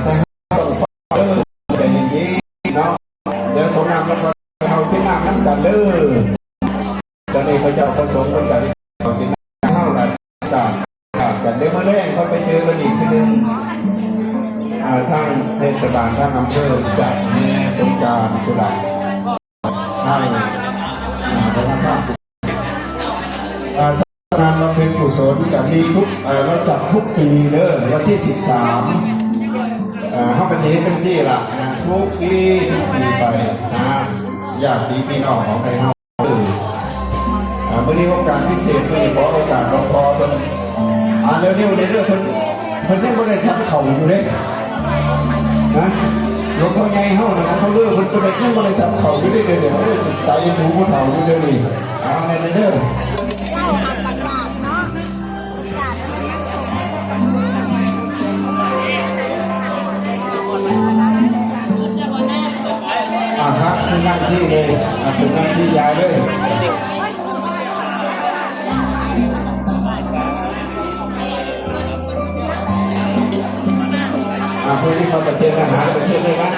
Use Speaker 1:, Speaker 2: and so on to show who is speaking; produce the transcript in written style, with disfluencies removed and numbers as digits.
Speaker 1: แต่ต้องฟังแต่อย่างนี้เนาะเดี๋ยวสงน้ำแล้วก็เอาที่น้ำนั่นกันเลยตอนนี้พระเจ้าประสงค์คนกันเอาที่น้ำเท่าไหร่กันเดี๋ยวมาแรงเขาไปเจอกันอีกทีนึงทางเทศบาลทางอำเภอจัดแห่สงกรานต์กุหลาบให้งานเราเป็นกุศลกับมีทุกเราจัดทุกปีเลยวันที่13เข้าไปเทเป็นซี่ละทุกปีไปญาติพี่น้องของใครเฮาเมื่อนี้โอกาสพิเศษเมื่อนี้ขอโอกาสรอพอจนเร็วๆในเรื่องเพิ่นได้บ่ได้ชักเข่าอยู่เลยนะหลวงพ่อใหญ่เฮาเนี่ยเขาเลือกเพิ่นได้ยังบ่ได้ชักเข่าอยู่ได้เดี๋ยวตายหูผู้เฒ่าอยู่เดี๋ยวนี้ในเรื่องครับเป็นหน้าที่เลยเป็นหน้าที่ยายเลยเพื่อที่เขาจะเป็นอาหารประเทศเลยนะ